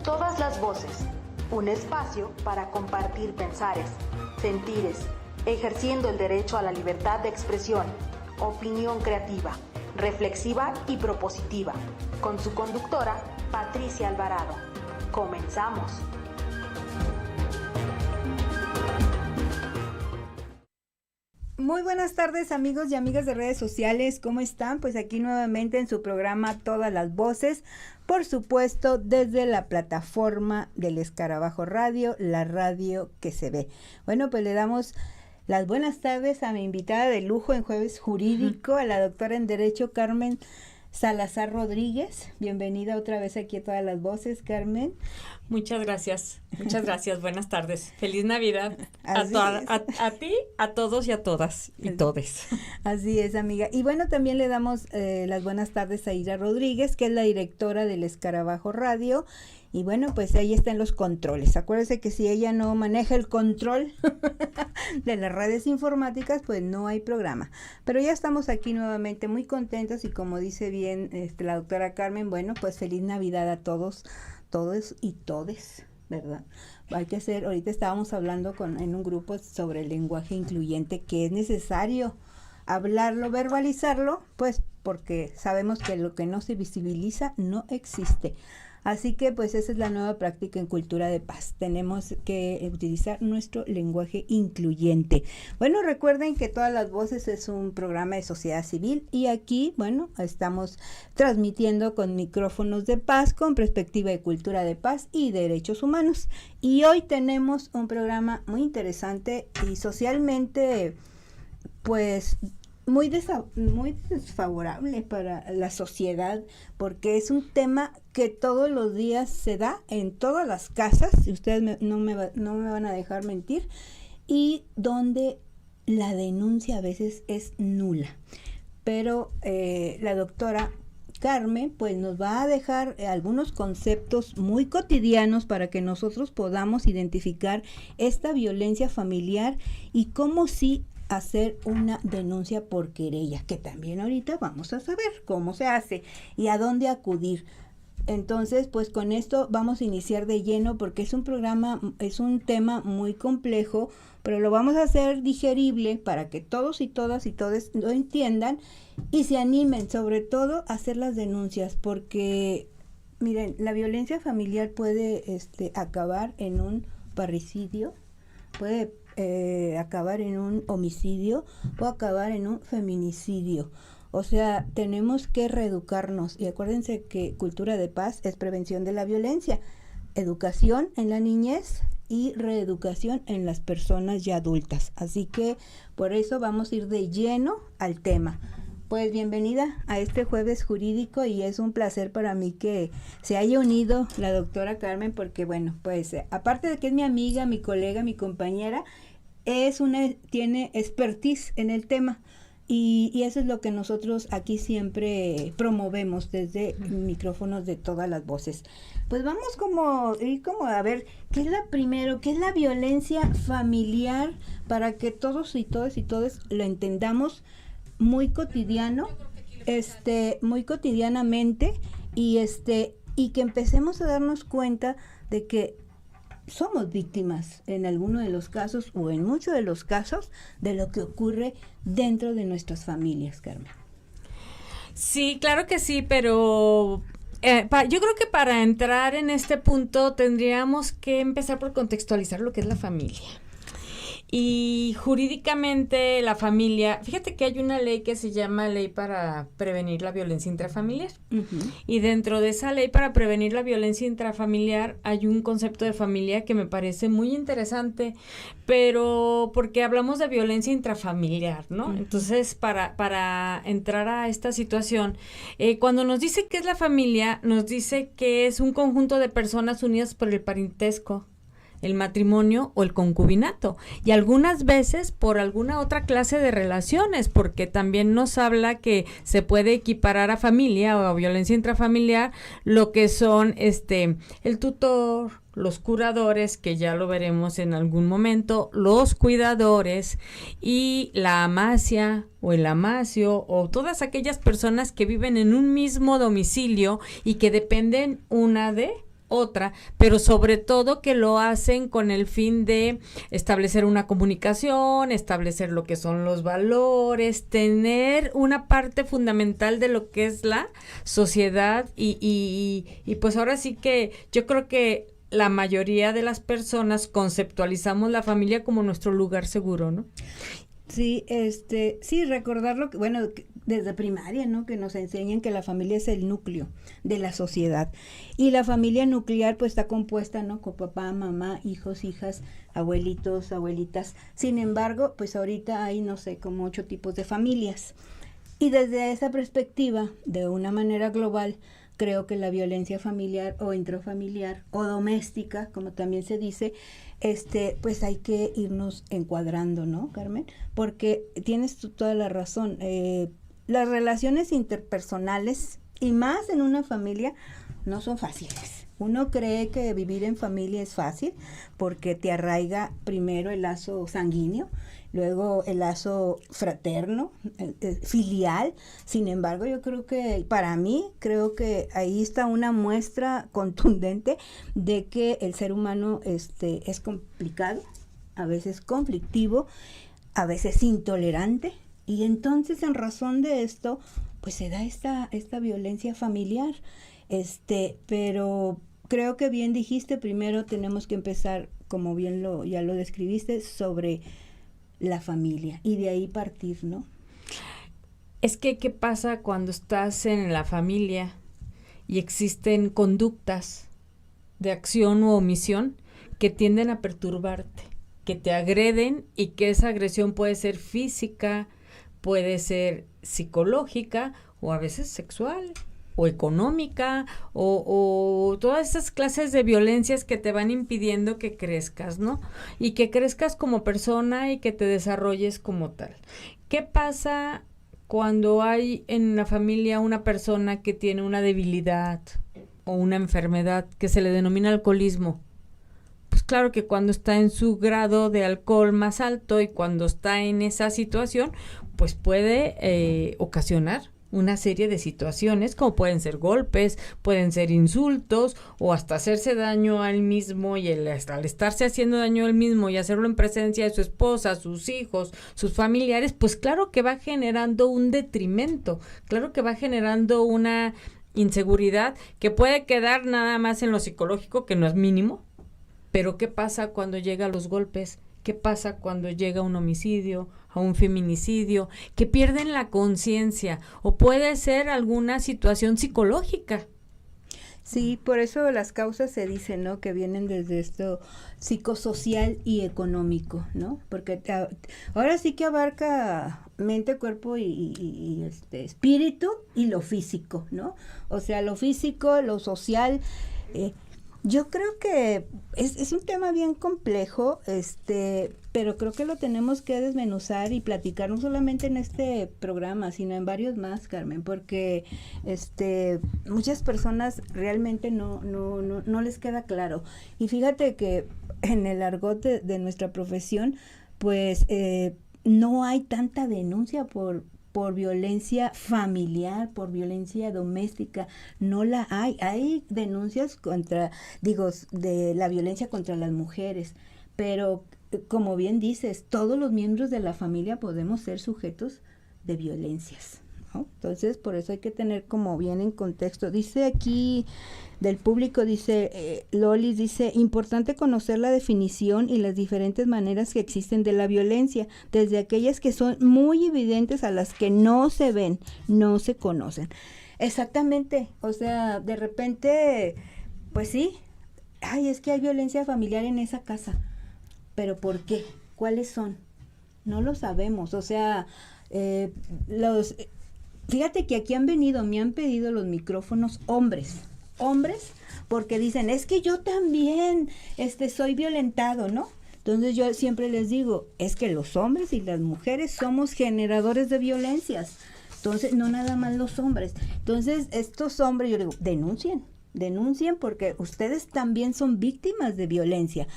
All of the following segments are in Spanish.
Todas las voces, un espacio para compartir pensares, sentires, ejerciendo el derecho a la libertad de expresión, opinión creativa, reflexiva y propositiva, con su conductora, Patricia Alvarado. Comenzamos. Muy buenas tardes, amigos y amigas de redes sociales, ¿cómo están? Pues aquí nuevamente en su programa Todas las Voces, por supuesto desde la plataforma del Escarabajo Radio, la radio que se ve. Bueno, pues le damos las buenas tardes a mi invitada de lujo en Jueves Jurídico, a la doctora en Derecho Carmen Salazar Rodríguez. Bienvenida otra vez aquí a Todas las Voces, Carmen. Muchas gracias, buenas tardes. Feliz Navidad a ti, a todos y a todas y todes. Así es, amiga. Y bueno, también le damos las buenas tardes a Ira Rodríguez, que es la directora del Escarabajo Radio. Y bueno, pues ahí están los controles. Acuérdense que si ella no maneja el control de las redes informáticas, pues no hay programa. Pero ya estamos aquí nuevamente muy contentos y como dice bien la doctora Carmen, bueno, pues feliz Navidad a todos y todes, ¿verdad? Hay que hacer, ahorita estábamos hablando en un grupo sobre el lenguaje incluyente, que es necesario hablarlo, verbalizarlo, pues porque sabemos que lo que no se visibiliza no existe. Así que pues esa es la nueva práctica en Cultura de Paz. Tenemos que utilizar nuestro lenguaje incluyente. Bueno, recuerden que Todas las Voces es un programa de sociedad civil y aquí, bueno, estamos transmitiendo con micrófonos de paz, con perspectiva de cultura de paz y derechos humanos. Y hoy tenemos un programa muy interesante y socialmente, pues, muy desfavorable para la sociedad, porque es un tema que todos los días se da en todas las casas, si ustedes no me van a dejar mentir, y donde la denuncia a veces es nula. Pero la doctora Carmen pues nos va a dejar algunos conceptos muy cotidianos para que nosotros podamos identificar esta violencia familiar y cómo sí hacer una denuncia por querella, que también ahorita vamos a saber cómo se hace y a dónde acudir. Entonces, pues con esto vamos a iniciar de lleno porque es un tema muy complejo, pero lo vamos a hacer digerible para que todos y todas y todos lo entiendan y se animen, sobre todo, a hacer las denuncias, porque, miren, la violencia familiar puede acabar en un parricidio, puede acabar en un homicidio o acabar en un feminicidio. O sea, tenemos que reeducarnos y acuérdense que Cultura de Paz es prevención de la violencia, educación en la niñez y reeducación en las personas ya adultas. Así que por eso vamos a ir de lleno al tema. Pues bienvenida a este Jueves Jurídico y es un placer para mí que se haya unido la doctora Carmen porque bueno, pues aparte de que es mi amiga, mi colega, mi compañera, tiene expertise en el tema y eso es lo que nosotros aquí siempre promovemos desde micrófonos de Todas las Voces. Pues vamos como a ver, ¿qué es la violencia familiar para que todos y todas y todos lo entendamos muy cotidiano, muy cotidianamente y que empecemos a darnos cuenta de que somos víctimas en alguno de los casos o en muchos de los casos de lo que ocurre dentro de nuestras familias, Carmen. Sí, claro que sí, pero yo creo que para entrar en este punto tendríamos que empezar por contextualizar lo que es la familia. Y jurídicamente la familia, fíjate que hay una ley que se llama Ley para Prevenir la Violencia Intrafamiliar. Uh-huh. Y dentro de esa ley para prevenir la violencia intrafamiliar hay un concepto de familia que me parece muy interesante, pero porque hablamos de violencia intrafamiliar, ¿no? Uh-huh. Entonces, para entrar a esta situación, cuando nos dice qué es la familia, nos dice que es un conjunto de personas unidas por el parentesco, el matrimonio o el concubinato, y algunas veces por alguna otra clase de relaciones, porque también nos habla que se puede equiparar a familia o a violencia intrafamiliar lo que son el tutor, los curadores, que ya lo veremos en algún momento, los cuidadores y la amacia o el amacio o todas aquellas personas que viven en un mismo domicilio y que dependen una de otra, pero sobre todo que lo hacen con el fin de establecer una comunicación, establecer lo que son los valores, tener una parte fundamental de lo que es la sociedad y pues ahora sí que yo creo que la mayoría de las personas conceptualizamos la familia como nuestro lugar seguro, ¿no? Sí, sí, recordarlo, bueno, desde primaria, ¿no? Que nos enseñan que la familia es el núcleo de la sociedad. Y la familia nuclear, pues, está compuesta, ¿no? Con papá, mamá, hijos, hijas, abuelitos, abuelitas. Sin embargo, pues, ahorita hay, no sé, como 8 tipos de familias. Y desde esa perspectiva, de una manera global, creo que la violencia familiar o intrafamiliar o doméstica, como también se dice, pues hay que irnos encuadrando, ¿no, Carmen? Porque tienes tú toda la razón. Las relaciones interpersonales, y más en una familia, no son fáciles. Uno cree que vivir en familia es fácil porque te arraiga primero el lazo sanguíneo, luego el lazo fraterno, filial. Sin embargo, yo creo que, para mí, creo que ahí está una muestra contundente de que el ser humano es complicado, a veces conflictivo, a veces intolerante, y entonces en razón de esto, pues se da esta violencia familiar. Pero creo que bien dijiste, primero tenemos que empezar, como bien ya lo describiste, sobre la familia y de ahí partir, ¿no? Es que, ¿qué pasa cuando estás en la familia y existen conductas de acción u omisión que tienden a perturbarte, que te agreden y que esa agresión puede ser física, puede ser psicológica o a veces sexual o económica o todas esas clases de violencias que te van impidiendo que crezcas, ¿no? Y que crezcas como persona y que te desarrolles como tal. ¿Qué pasa cuando hay en la familia una persona que tiene una debilidad o una enfermedad que se le denomina alcoholismo? Pues claro que cuando está en su grado de alcohol más alto y cuando está en esa situación, pues puede ocasionar una serie de situaciones, como pueden ser golpes, pueden ser insultos o hasta hacerse daño a él mismo, y al estarse haciendo daño a él mismo y hacerlo en presencia de su esposa, sus hijos, sus familiares, pues claro que va generando un detrimento, claro que va generando una inseguridad que puede quedar nada más en lo psicológico, que no es mínimo, pero ¿qué pasa cuando llega a los golpes? ¿Qué pasa cuando llega a un homicidio, a un feminicidio? Que pierden la conciencia o puede ser alguna situación psicológica. Sí, por eso las causas se dicen, ¿no? Que vienen desde esto psicosocial y económico, ¿no? Porque ahora sí que abarca mente, cuerpo y espíritu y lo físico, ¿no? O sea, lo físico, lo social. Yo creo que es un tema bien complejo, pero creo que lo tenemos que desmenuzar y platicar no solamente en este programa, sino en varios más, Carmen, porque muchas personas realmente no les queda claro. Y fíjate que en el argot de nuestra profesión, pues no hay tanta denuncia por violencia familiar, por violencia doméstica, no la hay. Hay denuncias de la violencia contra las mujeres, pero como bien dices, todos los miembros de la familia podemos ser sujetos de violencias, ¿no? Entonces, por eso hay que tener como bien en contexto. Dice aquí del público, dice Lolis, dice, importante conocer la definición y las diferentes maneras que existen de la violencia, desde aquellas que son muy evidentes a las que no se ven, no se conocen. Exactamente, o sea, de repente, pues sí, es que hay violencia familiar en esa casa, pero ¿por qué? ¿Cuáles son? No lo sabemos, o sea, fíjate que aquí me han pedido los micrófonos hombres, porque dicen, es que yo también soy violentado, ¿no? Entonces yo siempre les digo, es que los hombres y las mujeres somos generadores de violencias, entonces no nada más los hombres. Entonces estos hombres, yo digo, denuncien porque ustedes también son víctimas de violencia.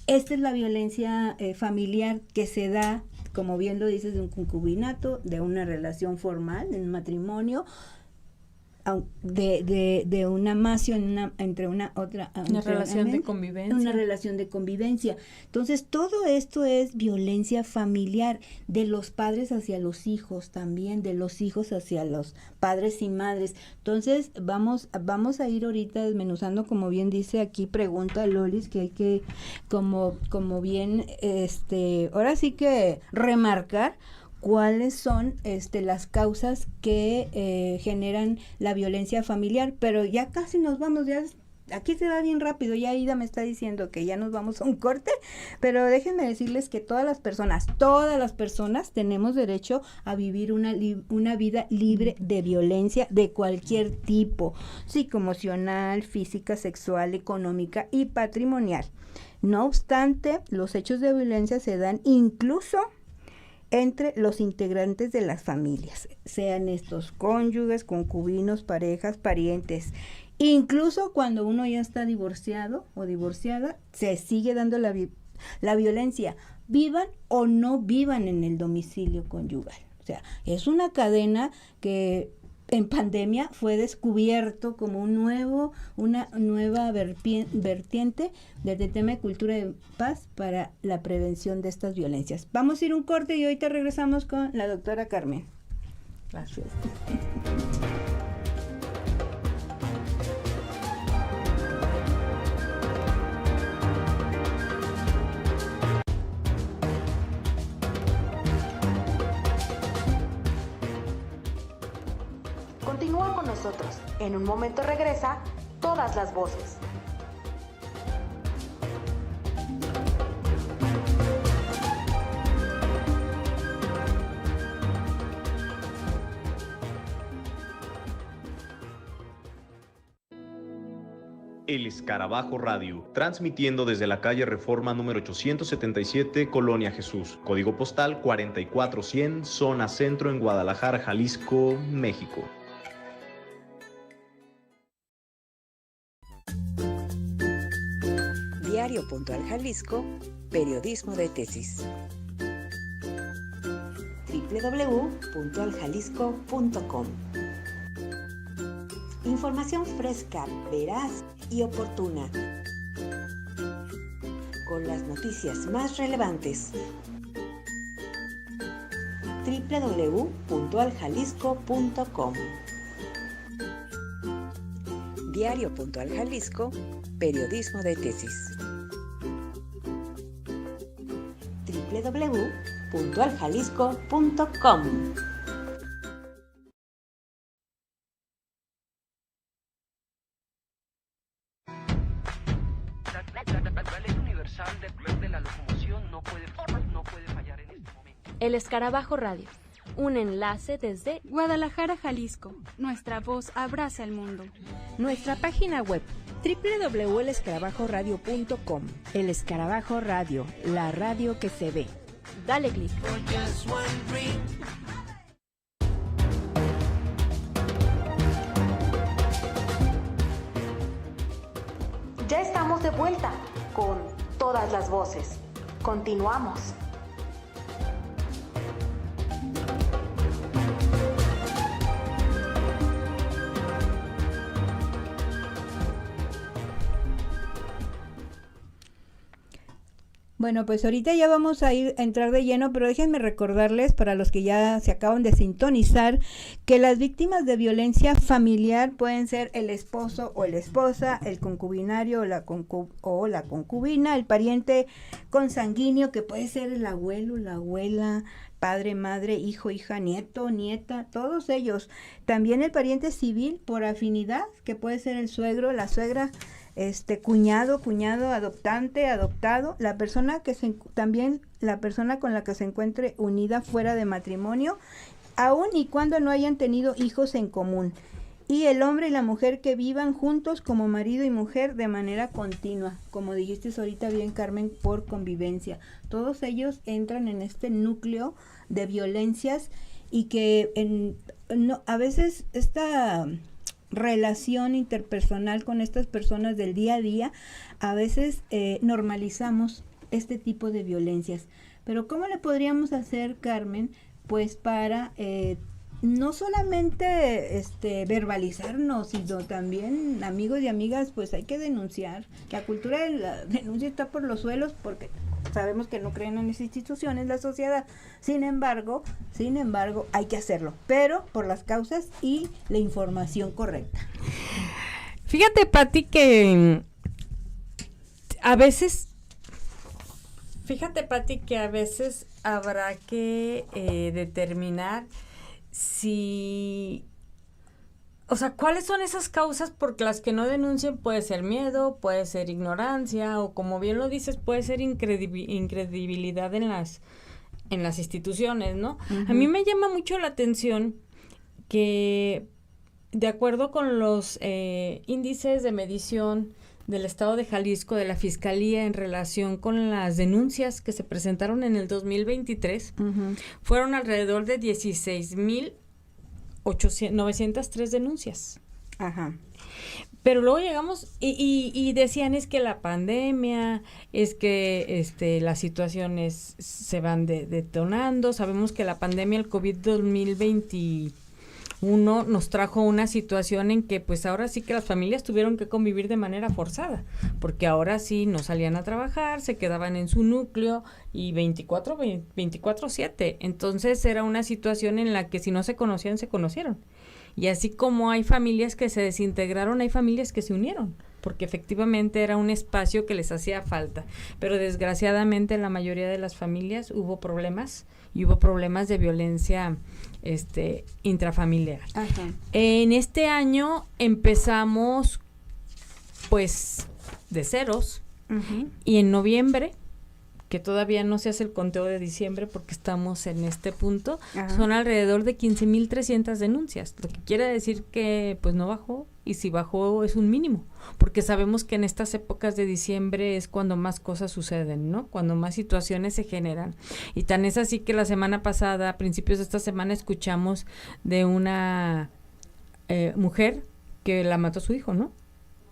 Esta es la violencia familiar que se da, como bien lo dices, de un concubinato, de una relación formal, de un matrimonio, de una amasio entre una otra, una relación de convivencia. Una relación de convivencia. Entonces, todo esto es violencia familiar, de los padres hacia los hijos también, de los hijos hacia los padres y madres. Entonces, vamos a ir ahorita desmenuzando, como bien dice aquí, pregunta Lolis, que hay que, como bien, ahora sí que remarcar cuáles son las causas que generan la violencia familiar, pero ya casi nos vamos, ya aquí se va bien rápido, ya Ida me está diciendo que ya nos vamos a un corte, pero déjenme decirles que todas las personas tenemos derecho a vivir una vida libre de violencia de cualquier tipo, psicoemocional, física, sexual, económica y patrimonial. No obstante, los hechos de violencia se dan incluso entre los integrantes de las familias, sean estos cónyuges, concubinos, parejas, parientes. Incluso cuando uno ya está divorciado o divorciada, se sigue dando la violencia, vivan o no vivan en el domicilio conyugal. O sea, es una cadena que en pandemia fue descubierto como una nueva vertiente del tema de cultura de paz para la prevención de estas violencias. Vamos a ir un corte y ahorita regresamos con la doctora Carmen. Gracias. Continúa con nosotros. En un momento regresa Todas las Voces. El Escarabajo Radio, transmitiendo desde la calle Reforma número 877, Colonia Jesús, código postal 44100, zona centro en Guadalajara, Jalisco, México. Diario Puntual Jalisco, periodismo de tesis. www.puntualjalisco.com. Información fresca, veraz y oportuna, con las noticias más relevantes. www.puntualjalisco.com. Diario Puntual Jalisco, periodismo de tesis. www.puntualjalisco.com. La ley universal de la locomoción no puede fallar en este momento. El Escarabajo Radio, un enlace desde Guadalajara, Jalisco. Nuestra voz abraza el mundo. Nuestra página web www.elescarabajoradio.com. El Escarabajo Radio, la radio que se ve. Dale clic. Ya estamos de vuelta con Todas las Voces. Continuamos. Bueno, pues ahorita ya vamos a entrar de lleno, pero déjenme recordarles, para los que ya se acaban de sintonizar, que las víctimas de violencia familiar pueden ser el esposo o la esposa, el concubinario o la concubina, el pariente consanguíneo, que puede ser el abuelo, la abuela, padre, madre, hijo, hija, nieto, nieta, todos ellos. También el pariente civil por afinidad, que puede ser el suegro, la suegra, cuñado, adoptante, adoptado, la persona también la persona con la que se encuentre unida fuera de matrimonio, aun y cuando no hayan tenido hijos en común, y el hombre y la mujer que vivan juntos como marido y mujer de manera continua, como dijiste ahorita bien, Carmen, por convivencia. Todos ellos entran en este núcleo de violencias y que a veces esta relación interpersonal con estas personas del día a día, a veces normalizamos este tipo de violencias. Pero ¿cómo le podríamos hacer, Carmen, pues para no solamente verbalizarnos, sino también, amigos y amigas, pues hay que denunciar. La cultura de la denuncia está por los suelos porque sabemos que no creen en las instituciones, la sociedad. Sin embargo, hay que hacerlo, pero por las causas y la información correcta. Fíjate, Pati, que a veces habrá que determinar si, o sea, cuáles son esas causas por las que no denuncien. Puede ser miedo, puede ser ignorancia, o como bien lo dices, puede ser incredibilidad en las instituciones, ¿no? Uh-huh. A mí me llama mucho la atención que, de acuerdo con los índices de medición del Estado de Jalisco, de la Fiscalía, en relación con las denuncias que se presentaron en el 2023, uh-huh, fueron alrededor de 16,903 denuncias. Ajá. Pero luego llegamos y decían, es que la pandemia, es que las situaciones se van detonando. Sabemos que la pandemia, el COVID 2021, nos trajo una situación en que pues ahora sí que las familias tuvieron que convivir de manera forzada, porque ahora sí no salían a trabajar, se quedaban en su núcleo y 24/7. Entonces era una situación en la que si no se conocían, se conocieron. Y así como hay familias que se desintegraron, hay familias que se unieron, porque efectivamente era un espacio que les hacía falta. Pero desgraciadamente en la mayoría de las familias hubo problemas, y hubo problemas de violencia intrafamiliar. Ajá. En este año empezamos pues de ceros, uh-huh, y en noviembre, que todavía no se hace el conteo de diciembre porque estamos en este punto, ajá, son alrededor de 15,300 denuncias, lo que quiere decir que pues no bajó, y si bajó es un mínimo, porque sabemos que en estas épocas de diciembre es cuando más cosas suceden, ¿no? Cuando más situaciones se generan. Y tan es así que la semana pasada, a principios de esta semana, escuchamos de una mujer que la mató a su hijo, ¿no?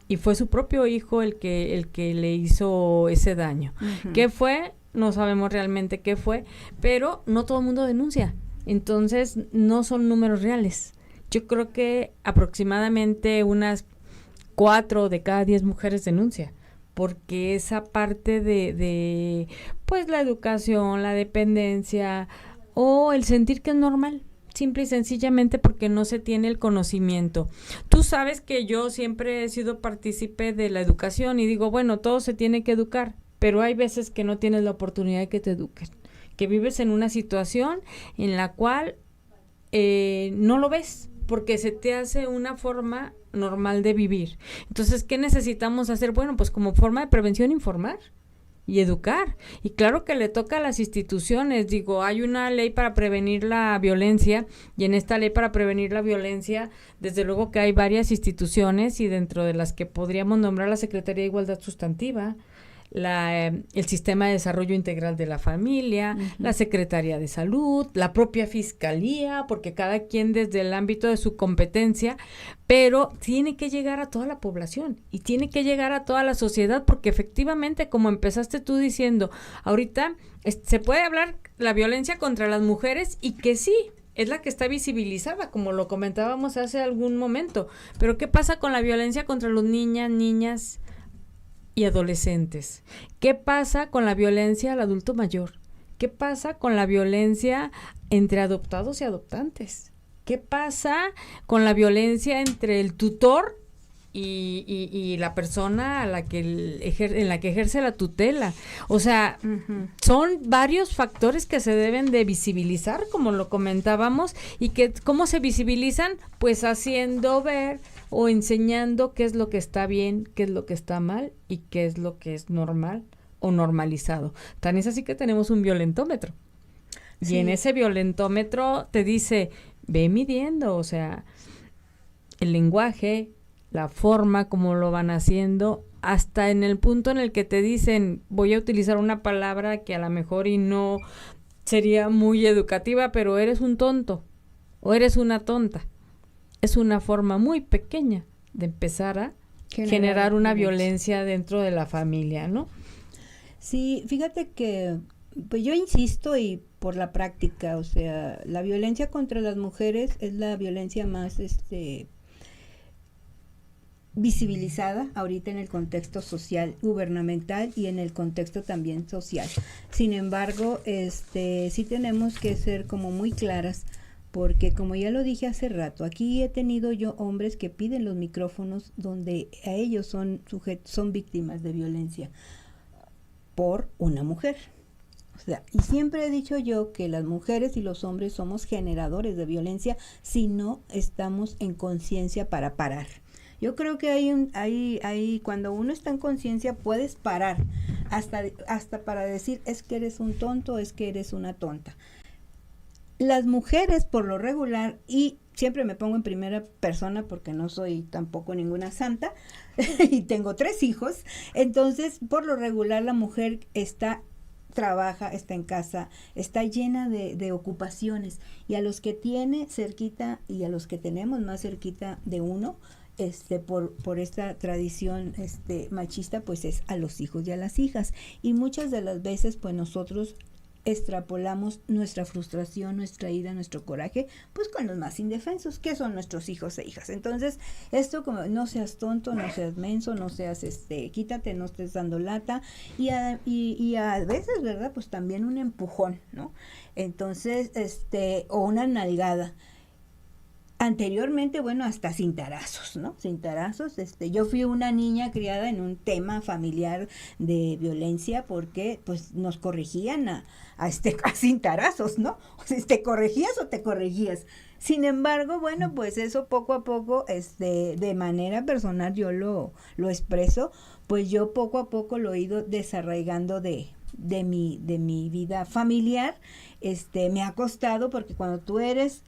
Y fue su propio hijo el que le hizo ese daño. Uh-huh. ¿Qué fue? No sabemos realmente qué fue, pero no todo el mundo denuncia. Entonces, no son números reales. Yo creo que aproximadamente unas 4 de cada 10 mujeres denuncia, porque esa parte de pues la educación, la dependencia o el sentir que es normal, simple y sencillamente porque no se tiene el conocimiento. Tú sabes que yo siempre he sido partícipe de la educación y digo, bueno, todo se tiene que educar, pero hay veces que no tienes la oportunidad de que te eduquen, que vives en una situación en la cual no lo ves, porque se te hace una forma normal de vivir. Entonces, ¿qué necesitamos hacer? Bueno, pues como forma de prevención, informar y educar. Y claro que le toca a las instituciones. Digo, hay una ley para prevenir la violencia, y en esta ley para prevenir la violencia, desde luego que hay varias instituciones, y dentro de las que podríamos nombrar la Secretaría de Igualdad Sustantiva, el Sistema de Desarrollo Integral de la Familia, uh-huh, la Secretaría de Salud, la propia Fiscalía, porque cada quien desde el ámbito de su competencia, pero tiene que llegar a toda la población y tiene que llegar a toda la sociedad, porque efectivamente, como empezaste tú diciendo, ahorita se puede hablar la violencia contra las mujeres, y que sí, es la que está visibilizada, como lo comentábamos hace algún momento, pero ¿qué pasa con la violencia contra los niñas y adolescentes? ¿Qué pasa con la violencia al adulto mayor? ¿Qué pasa con la violencia entre adoptados y adoptantes? ¿Qué pasa con la violencia entre el tutor y la persona a la que en la que ejerce la tutela? O sea, uh-huh, son varios factores que se deben de visibilizar, como lo comentábamos, y que ¿cómo se visibilizan? Pues haciendo ver o enseñando qué es lo que está bien, qué es lo que está mal y qué es lo que es normal o normalizado. Tan es así que tenemos un violentómetro. Sí. Y en ese violentómetro te dice, ve midiendo, o sea, el lenguaje, la forma como lo van haciendo, hasta en el punto en el que te dicen, voy a utilizar una palabra que a lo mejor y no sería muy educativa, pero eres un tonto o eres una tonta. Es una forma muy pequeña de empezar a generar una violencia dentro de la familia, ¿no? Sí, fíjate que Pues yo insisto y por la práctica, o sea, la violencia contra las mujeres es la violencia más visibilizada ahorita en el contexto social gubernamental y en el contexto también social. Sin embargo, sí tenemos que ser como muy claras, porque como ya lo dije hace rato, aquí he tenido yo hombres que piden los micrófonos donde a ellos son víctimas de violencia por una mujer. O sea, y siempre he dicho yo que las mujeres y los hombres somos generadores de violencia si no estamos en conciencia para parar. Yo creo que hay cuando uno está en conciencia puedes parar hasta para decir es que eres un tonto, es que eres una tonta. Las mujeres por lo regular, y siempre me pongo en primera persona porque no soy tampoco ninguna santa y tengo 3 hijos, entonces por lo regular la mujer trabaja, está en casa, está llena de ocupaciones, y a los que tiene cerquita y a los que tenemos más cerquita de uno, por esta tradición machista, pues es a los hijos y a las hijas, y muchas de las veces pues nosotros extrapolamos nuestra frustración, nuestra ira, nuestro coraje, pues con los más indefensos, que son nuestros hijos e hijas. Entonces, esto como no seas tonto, no seas menso, no seas, quítate, no estés dando lata, y a veces, ¿verdad? Pues también un empujón, ¿no? Entonces, o una nalgada. Anteriormente, bueno, hasta cintarazos, ¿no? Cintarazos, yo fui una niña criada en un tema familiar de violencia porque, pues, nos corregían a cintarazos, ¿no? O sea, ¿te corregías o te corregías? Sin embargo, bueno, pues eso poco a poco, de manera personal yo lo expreso, pues yo poco a poco lo he ido desarraigando de mi vida familiar. Me ha costado porque cuando tú has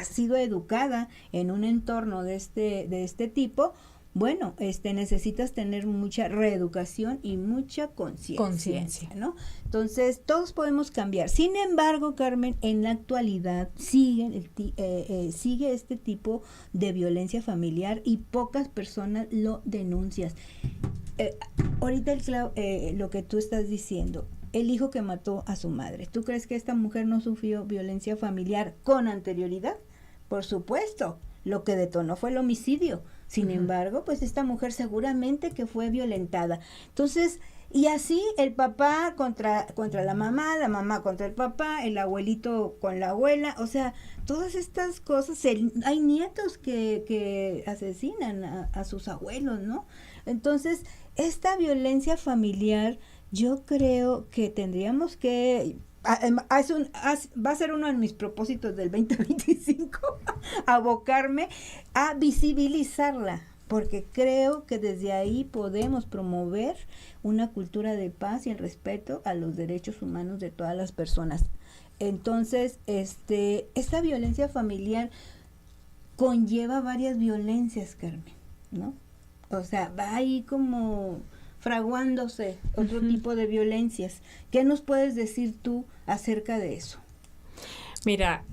sido educada en un entorno de este tipo, bueno, necesitas tener mucha reeducación y mucha conciencia, ¿no? Entonces, todos podemos cambiar. Sin embargo, Carmen, en la actualidad sigue este tipo de violencia familiar y pocas personas lo denuncian. Ahorita lo que tú estás diciendo, el hijo que mató a su madre, ¿tú crees que esta mujer no sufrió violencia familiar con anterioridad? Por supuesto, lo que detonó fue el homicidio. Sin embargo, pues esta mujer seguramente que fue violentada. Entonces, y así el papá contra la mamá contra el papá, el abuelito con la abuela, o sea, todas estas cosas, hay nietos que asesinan a sus abuelos, ¿no? Entonces, esta violencia familiar, yo creo que tendríamos que, va a ser uno de mis propósitos del 2025, abocarme a visibilizarla, porque creo que desde ahí podemos promover una cultura de paz y el respeto a los derechos humanos de todas las personas. Entonces, esta violencia familiar conlleva varias violencias, Carmen, ¿no? O sea, va ahí como fraguándose otro tipo de violencias. ¿Qué nos puedes decir tú acerca de eso? Mira,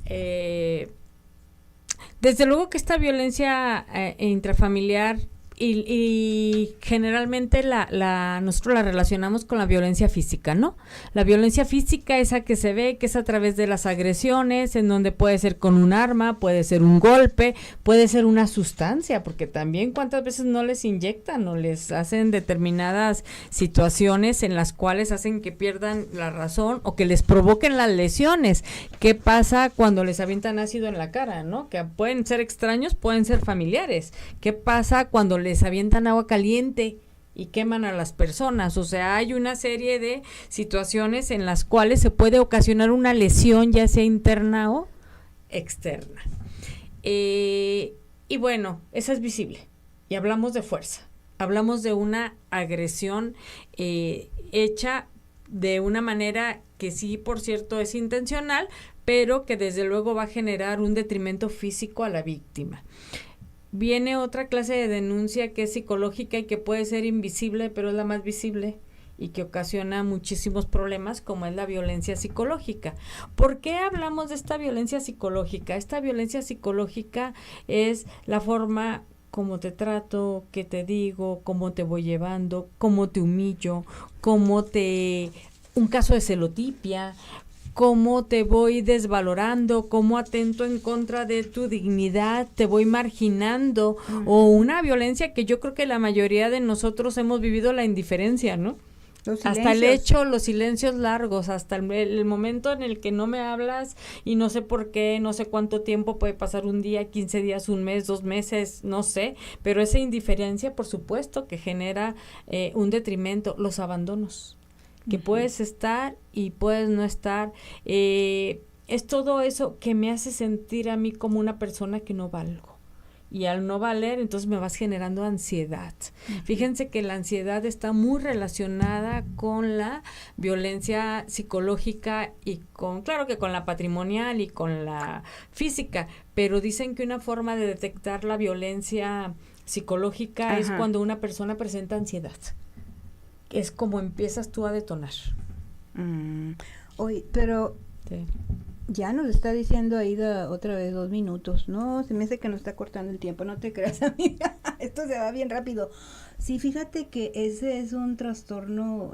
desde luego que esta violencia intrafamiliar y generalmente nosotros la relacionamos con la violencia física, ¿no? La violencia física, esa que se ve, que es a través de las agresiones, en donde puede ser con un arma, puede ser un golpe, puede ser una sustancia, porque también cuántas veces no les inyectan o les hacen determinadas situaciones en las cuales hacen que pierdan la razón o que les provoquen las lesiones. ¿Qué pasa cuando les avientan ácido en la cara, no? Que pueden ser extraños, pueden ser familiares. ¿Qué pasa cuando les avientan agua caliente y queman a las personas? O sea, hay una serie de situaciones en las cuales se puede ocasionar una lesión, ya sea interna o externa. Y bueno, esa es visible. Y hablamos de fuerza. Hablamos de una agresión hecha de una manera que sí, por cierto, es intencional, pero que desde luego va a generar un detrimento físico a la víctima. Viene otra clase de denuncia que es psicológica y que puede ser invisible, pero es la más visible y que ocasiona muchísimos problemas, como es la violencia psicológica. ¿Por qué hablamos de esta violencia psicológica? Esta violencia psicológica es la forma cómo te trato, qué te digo, cómo te voy llevando, cómo te humillo, cómo te un caso de celotipia, cómo te voy desvalorando, cómo atento en contra de tu dignidad, te voy marginando, o una violencia que yo creo que la mayoría de nosotros hemos vivido, la indiferencia, ¿no? Hasta el hecho, los silencios largos, hasta el momento en el que no me hablas y no sé por qué, no sé cuánto tiempo puede pasar, un día, 15 días, un mes, 2 meses, no sé, pero esa indiferencia, por supuesto, que genera un detrimento, los abandonos, que puedes estar y puedes no estar, es todo eso que me hace sentir a mí como una persona que no valgo. Y al no valer, entonces me vas generando ansiedad. Fíjense que la ansiedad está muy relacionada con la violencia psicológica y claro que con la patrimonial y con la física, pero dicen que una forma de detectar la violencia psicológica es cuando una persona presenta ansiedad. Es como empiezas tú a detonar. Oye, pero... Sí. Ya nos está diciendo Aida otra vez 2 minutos. No, se me hace que nos está cortando el tiempo. No te creas, amiga. Esto se va bien rápido. Sí, fíjate que ese es un trastorno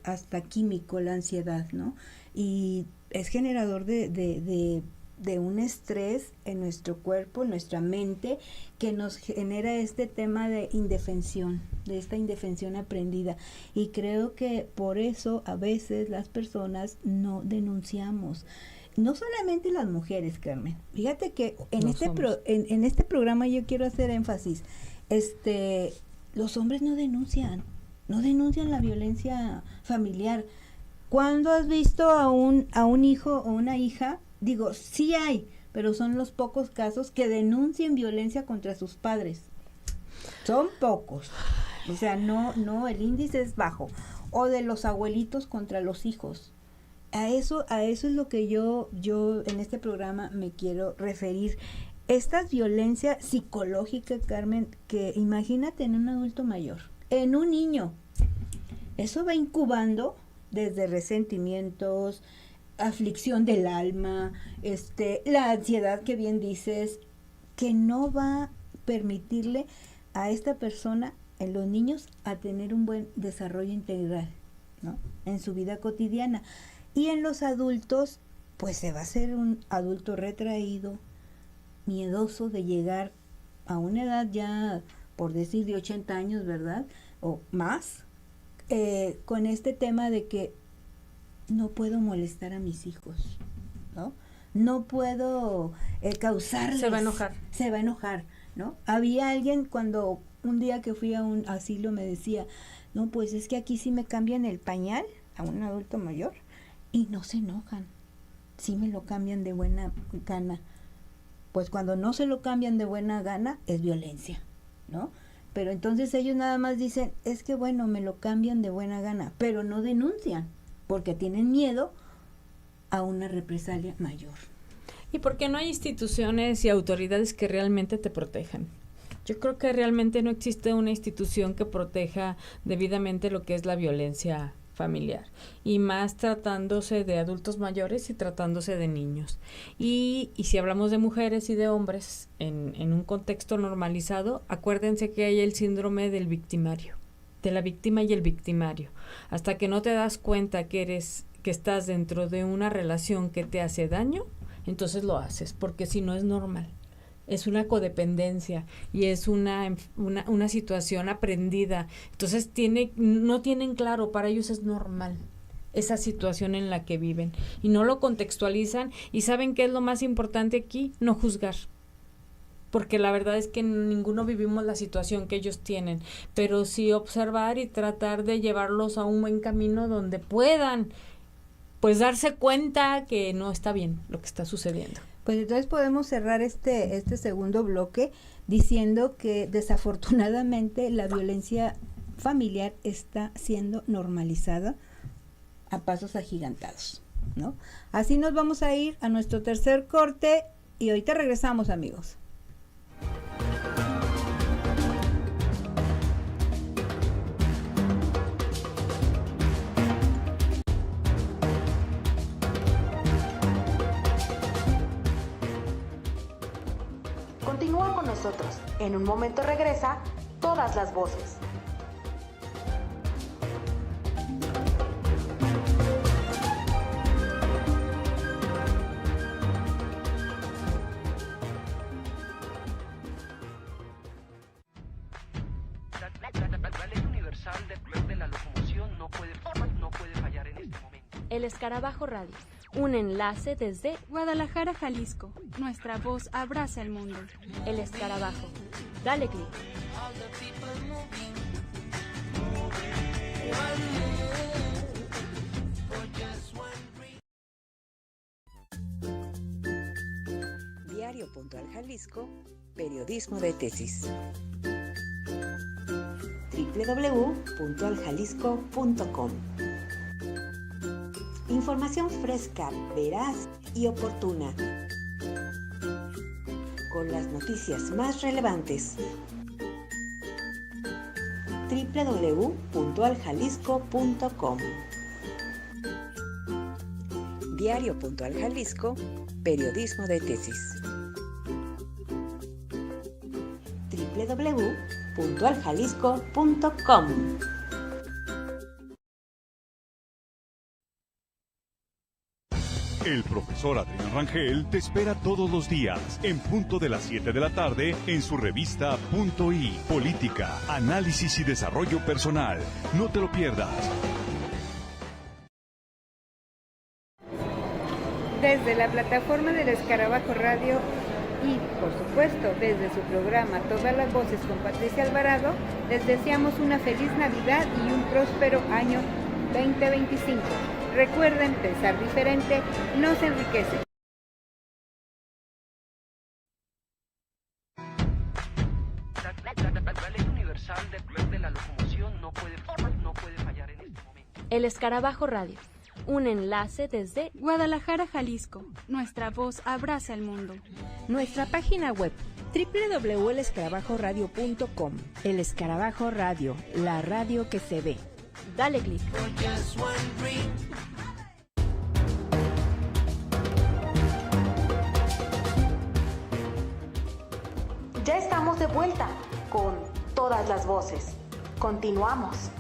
hasta químico, la ansiedad, ¿no? Y es generador de un estrés en nuestro cuerpo, en nuestra mente, que nos genera este tema de indefensión, de esta indefensión aprendida. Y creo que por eso a veces las personas no denunciamos. No solamente las mujeres, Carmen. Fíjate que en este programa yo quiero hacer énfasis. Los hombres no denuncian la violencia familiar. ¿Cuándo has visto a un hijo o una hija? Digo, sí hay, pero son los pocos casos que denuncien violencia contra sus padres. Son pocos. O sea, no, el índice es bajo. O de los abuelitos contra los hijos. A eso es lo que yo en este programa me quiero referir. Esta violencia psicológica, Carmen, que imagínate en un adulto mayor, en un niño. Eso va incubando desde resentimientos, aflicción del alma, la ansiedad que bien dices, que no va a permitirle a esta persona, en los niños, a tener un buen desarrollo integral, ¿no? En su vida cotidiana. Y en los adultos, pues se va a ser un adulto retraído, miedoso de llegar a una edad ya, por decir, de 80 años, ¿verdad? O más, con este tema de que no puedo molestar a mis hijos, ¿no? No puedo causarles... Se va a enojar, ¿no? Había alguien cuando un día que fui a un asilo me decía, no, pues es que aquí sí me cambian el pañal a un adulto mayor y no se enojan, sí me lo cambian de buena gana. Pues cuando no se lo cambian de buena gana es violencia, ¿no? Pero entonces ellos nada más dicen, es que bueno, me lo cambian de buena gana, pero no denuncian, porque tienen miedo a una represalia mayor. Y porque no hay instituciones y autoridades que realmente te protejan. Yo creo que realmente no existe una institución que proteja debidamente lo que es la violencia familiar, y más tratándose de adultos mayores y tratándose de niños. Y si hablamos de mujeres y de hombres en un contexto normalizado, acuérdense que hay el síndrome del victimario, de la víctima y el victimario. Hasta que no te das cuenta que estás dentro de una relación que te hace daño, entonces lo haces, porque si no es normal. Es una codependencia y es una situación aprendida. Entonces no tienen claro, para ellos es normal esa situación en la que viven y no lo contextualizan. Y ¿saben qué es lo más importante aquí? No juzgar. Porque la verdad es que ninguno vivimos la situación que ellos tienen, pero sí observar y tratar de llevarlos a un buen camino donde puedan pues darse cuenta que no está bien lo que está sucediendo. Pues entonces podemos cerrar este segundo bloque diciendo que desafortunadamente la violencia familiar está siendo normalizada a pasos agigantados, ¿no? Así nos vamos a ir a nuestro tercer corte y ahorita regresamos, amigos. Continúa con nosotros. En un momento regresa Todas las Voces. El Escarabajo Radio, un enlace desde Guadalajara, Jalisco. Nuestra voz abraza el mundo. El Escarabajo. Dale clic. Diario Puntual Jalisco, periodismo de tesis. www.puntualjalisco.com. Información fresca, veraz y oportuna. Con las noticias más relevantes. www.puntualjalisco.com. Diario Puntual Jalisco, periodismo de tesis. www.puntualjalisco.com. El profesor Adrián Rangel te espera todos los días, en punto de las 7 de la tarde, en su revista Punto I, Política, Análisis y Desarrollo Personal. No te lo pierdas. Desde la plataforma del Escarabajo Radio y, por supuesto, desde su programa Todas las Voces con Patricia Alvarado, les deseamos una feliz Navidad y un próspero año 2025. Recuerden, pensar diferente nos enriquece. La ley universal de la locomoción no puede fallar en este momento. El Escarabajo Radio, un enlace desde Guadalajara, Jalisco. Nuestra voz abraza el mundo. Nuestra página web www.elescarabajoradio.com. El Escarabajo Radio, la radio que se ve. Dale clic. Ya estamos de vuelta con Todas las Voces. Continuamos.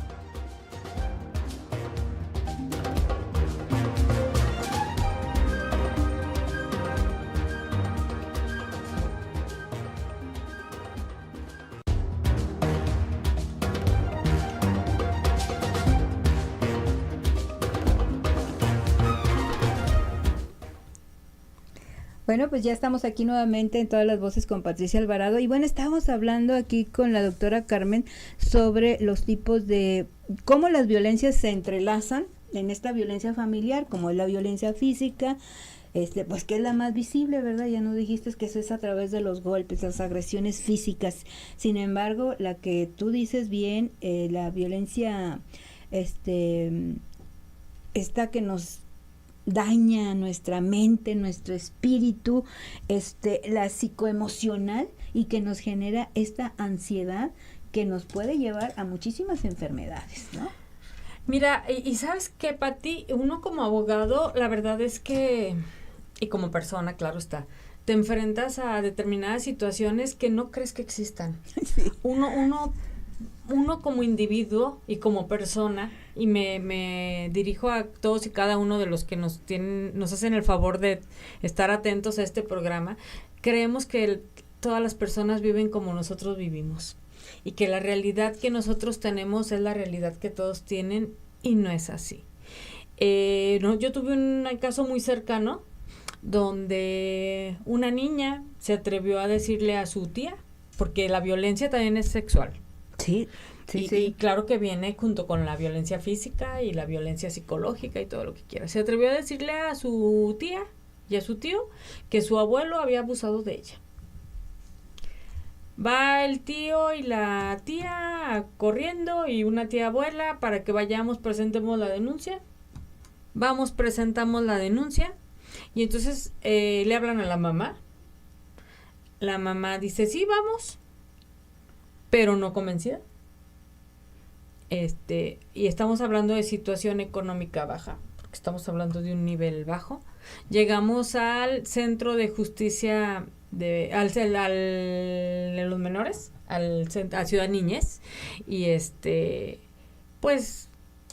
Bueno, pues ya estamos aquí nuevamente en Todas las Voces con Patricia Alvarado. Y bueno, estábamos hablando aquí con la doctora Carmen sobre los tipos de cómo las violencias se entrelazan en esta violencia familiar, como es la violencia física, pues que es la más visible, ¿verdad? Ya nos dijiste que eso es a través de los golpes, las agresiones físicas. Sin embargo, la que tú dices bien, la violencia, esta que nos daña nuestra mente, nuestro espíritu, la psicoemocional, y que nos genera esta ansiedad que nos puede llevar a muchísimas enfermedades, ¿no? Mira, y ¿sabes qué, Pati? Uno como abogado, la verdad es que, y como persona, claro está, te enfrentas a determinadas situaciones que no crees que existan. Sí. Uno como individuo y como persona, y me dirijo a todos y cada uno de los que nos hacen el favor de estar atentos a este programa, creemos que todas las personas viven como nosotros vivimos, y que la realidad que nosotros tenemos es la realidad que todos tienen, y no es así. Yo tuve un caso muy cercano donde una niña se atrevió a decirle a su tía, porque la violencia también es sexual. Sí, sí, sí. Y claro que viene junto con la violencia física y la violencia psicológica y todo lo que quiera. Se atrevió a decirle a su tía y a su tío que su abuelo había abusado de ella. Va el tío y la tía corriendo, y una tía abuela, para que vayamos, presentemos la denuncia. Vamos, presentamos la denuncia, y entonces le hablan a la mamá. La mamá dice, sí, vamos, pero no convencida. Y estamos hablando de situación económica baja, porque estamos hablando de un nivel bajo. Llegamos al centro de justicia de los menores, a Ciudad Niñez, y pues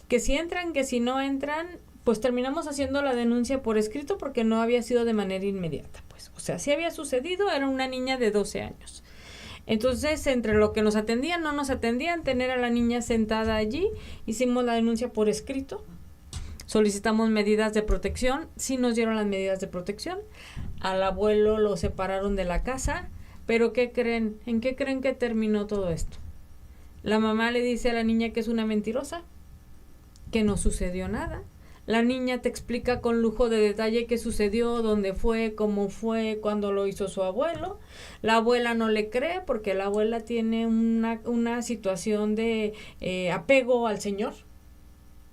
que si entran, que si no entran, pues terminamos haciendo la denuncia por escrito, porque no había sido de manera inmediata, pues, o sea, sí había sucedido, era una niña de 12 años. Entonces, entre lo que nos atendían, no nos atendían, tener a la niña sentada allí, hicimos la denuncia por escrito, solicitamos medidas de protección, sí nos dieron las medidas de protección, al abuelo lo separaron de la casa, pero ¿qué creen? ¿En qué creen que terminó todo esto? La mamá le dice a la niña que es una mentirosa, que no sucedió nada. La niña te explica con lujo de detalle qué sucedió, dónde fue, cómo fue, cuándo lo hizo su abuelo. La abuela no le cree porque la abuela tiene una situación de apego al señor,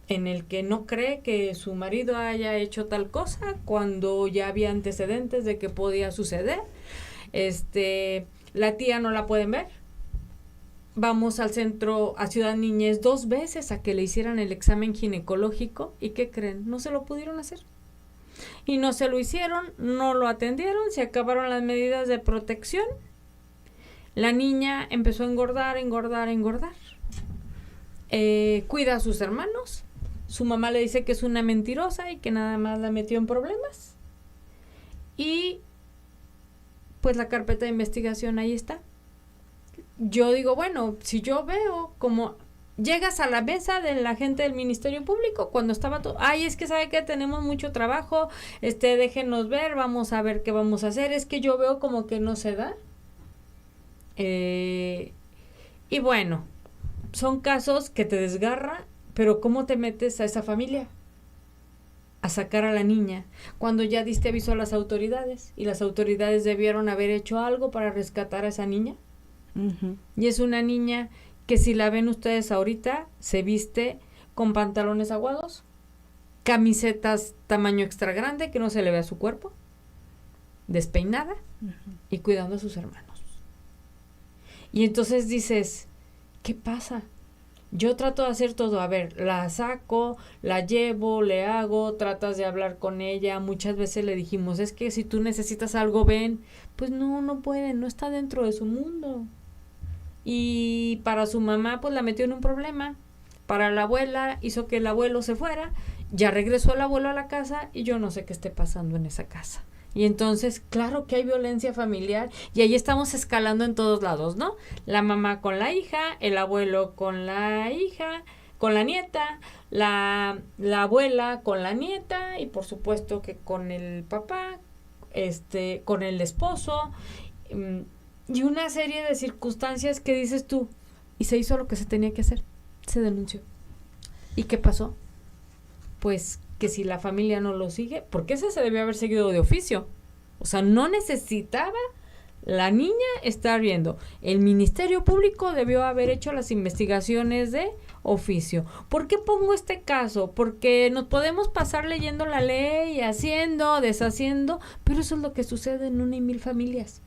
en el que no cree que su marido haya hecho tal cosa cuando ya había antecedentes de que podía suceder. La tía no la pueden ver. Vamos al centro, a Ciudad Niñez 2 veces a que le hicieran el examen ginecológico y ¿qué creen? No se lo pudieron hacer. Y no se lo hicieron, no lo atendieron, se acabaron las medidas de protección. La niña empezó a engordar. Cuida a sus hermanos. Su mamá le dice que es una mentirosa y que nada más la metió en problemas. Y pues la carpeta de investigación ahí está. Yo digo, bueno, si yo veo como llegas a la mesa de la gente del Ministerio Público cuando estaba todo, ay, es que sabe que tenemos mucho trabajo, déjenos ver, vamos a ver qué vamos a hacer, es que yo veo como que no se da. Y bueno, son casos que te desgarra, pero ¿cómo te metes a esa familia? A sacar a la niña, cuando ya diste aviso a las autoridades, y las autoridades debieron haber hecho algo para rescatar a esa niña. Uh-huh. Y es una niña que si la ven ustedes ahorita, se viste con pantalones aguados, camisetas tamaño extra grande que no se le ve a su cuerpo, despeinada, uh-huh, y cuidando a sus hermanos. Y entonces dices, ¿qué pasa? Yo trato de hacer todo, a ver, la saco, la llevo, le hago, tratas de hablar con ella, muchas veces le dijimos, es que si tú necesitas algo, ven, pues no puede, no está dentro de su mundo. Y para su mamá, pues la metió en un problema, para la abuela hizo que el abuelo se fuera, ya regresó el abuelo a la casa y yo no sé qué esté pasando en esa casa. Y entonces, claro que hay violencia familiar y ahí estamos escalando en todos lados, ¿no? La mamá con la hija, el abuelo con la hija, con la nieta, la abuela con la nieta y por supuesto que con el papá, con el esposo, y una serie de circunstancias que dices tú, y se hizo lo que se tenía que hacer, se denunció. ¿Y qué pasó? Pues que si la familia no lo sigue, porque ese se debió haber seguido de oficio. O sea, no necesitaba la niña estar viendo. El Ministerio Público debió haber hecho las investigaciones de oficio. ¿Por qué pongo este caso? Porque nos podemos pasar leyendo la ley, haciendo, deshaciendo, pero eso es lo que sucede en 1 y 1000 familias.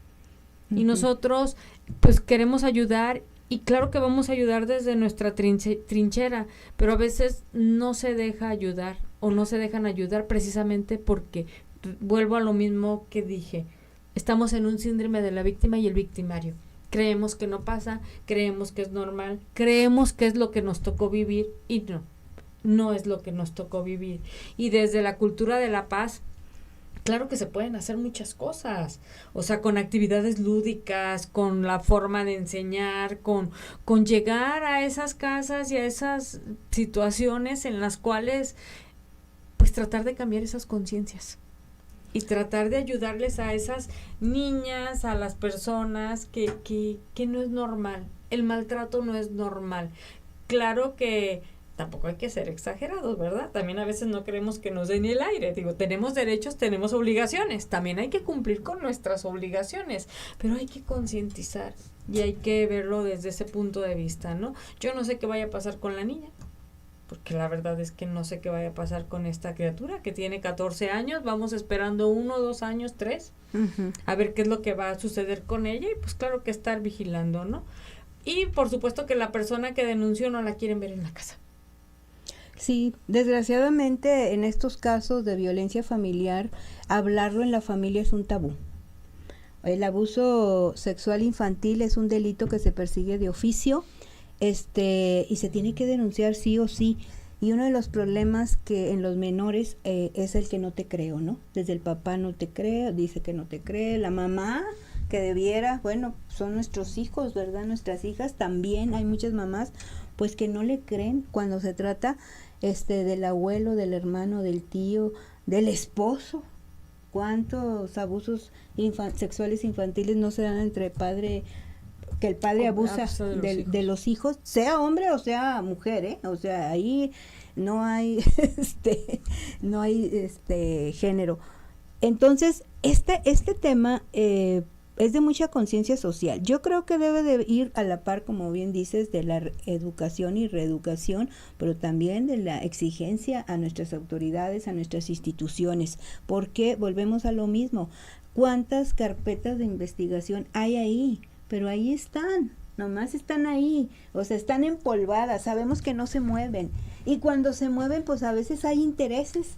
Uh-huh. Y nosotros, pues, queremos ayudar. Y claro que vamos a ayudar desde nuestra trinchera, pero a veces no se deja ayudar o no se dejan ayudar precisamente porque, vuelvo a lo mismo que dije, estamos en un síndrome de la víctima y el victimario. Creemos que no pasa, creemos que es normal, creemos que es lo que nos tocó vivir y no es lo que nos tocó vivir. Y desde la cultura de la paz, claro que se pueden hacer muchas cosas, o sea, con actividades lúdicas, con la forma de enseñar, con llegar a esas casas y a esas situaciones en las cuales, pues, tratar de cambiar esas conciencias y tratar de ayudarles a esas niñas, a las personas que no es normal, el maltrato no es normal. Claro que tampoco hay que ser exagerados, ¿verdad? También a veces no queremos que nos den ni el aire. Digo, tenemos derechos, tenemos obligaciones. También hay que cumplir con nuestras obligaciones. Pero hay que concientizar y hay que verlo desde ese punto de vista, ¿no? Yo no sé qué vaya a pasar con la niña, porque la verdad es que no sé qué vaya a pasar con esta criatura que tiene 14 años. Vamos esperando 1, 2 años, 3, uh-huh, a ver qué es lo que va a suceder con ella y pues claro que estar vigilando, ¿no? Y por supuesto que la persona que denunció no la quieren ver en la casa. Sí, desgraciadamente en estos casos de violencia familiar, hablarlo en la familia es un tabú. El abuso sexual infantil es un delito que se persigue de oficio, y se tiene que denunciar sí o sí. Y uno de los problemas que en los menores es el que no te creo, ¿no? Desde el papá no te cree, dice que no te cree, la mamá que debiera, bueno, son nuestros hijos, ¿verdad? Nuestras hijas también, hay muchas mamás pues que no le creen cuando se trata del abuelo, del hermano, del tío, del esposo. ¿Cuántos abusos sexuales infantiles no se dan entre padre, que el padre abusa de los hijos, sea hombre o sea mujer, ¿eh? O sea, ahí no hay no hay género. Entonces, este tema es de mucha conciencia social. Yo creo que debe de ir a la par, como bien dices, de la educación y reeducación, pero también de la exigencia a nuestras autoridades, a nuestras instituciones, porque volvemos a lo mismo. ¿Cuántas carpetas de investigación hay ahí? Pero ahí están, nomás están ahí, o sea, están empolvadas, sabemos que no se mueven, y cuando se mueven, pues a veces hay intereses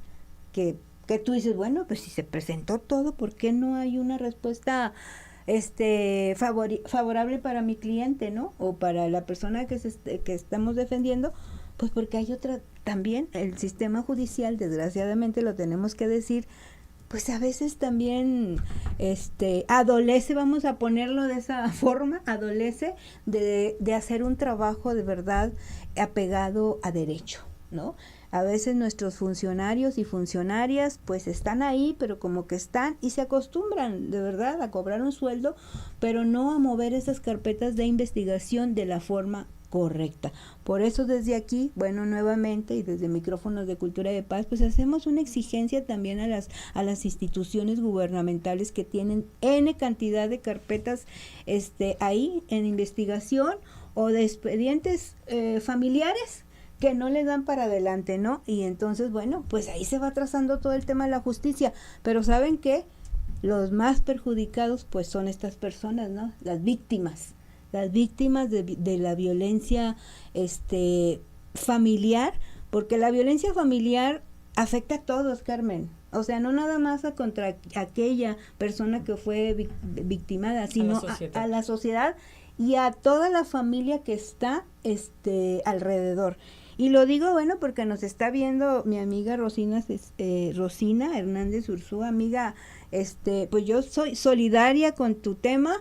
que tú dices, bueno, pues si se presentó todo, ¿por qué no hay una respuesta favorable para mi cliente, ¿no? O para la persona que estamos defendiendo, pues porque hay otra, también el sistema judicial, desgraciadamente lo tenemos que decir, pues a veces también adolece, vamos a ponerlo de esa forma, adolece de hacer un trabajo de verdad apegado a derecho, ¿no? A veces nuestros funcionarios y funcionarias pues están ahí, pero como que están y se acostumbran de verdad a cobrar un sueldo, pero no a mover esas carpetas de investigación de la forma correcta. Por eso desde aquí, bueno, nuevamente y desde Micrófonos de Cultura de Paz, pues hacemos una exigencia también a las instituciones gubernamentales que tienen N cantidad de carpetas ahí en investigación o de expedientes familiares que no le dan para adelante, ¿no? Y entonces, bueno, pues ahí se va trazando todo el tema de la justicia, pero ¿saben qué? Los más perjudicados pues son estas personas, ¿no? Las víctimas de la violencia familiar, porque la violencia familiar afecta a todos, Carmen. O sea, no nada más contra aquella persona que fue victimada, sino a la sociedad y a toda la familia que está alrededor. Y lo digo, bueno, porque nos está viendo mi amiga Rosina Hernández Ursúa, amiga, pues yo soy solidaria con tu tema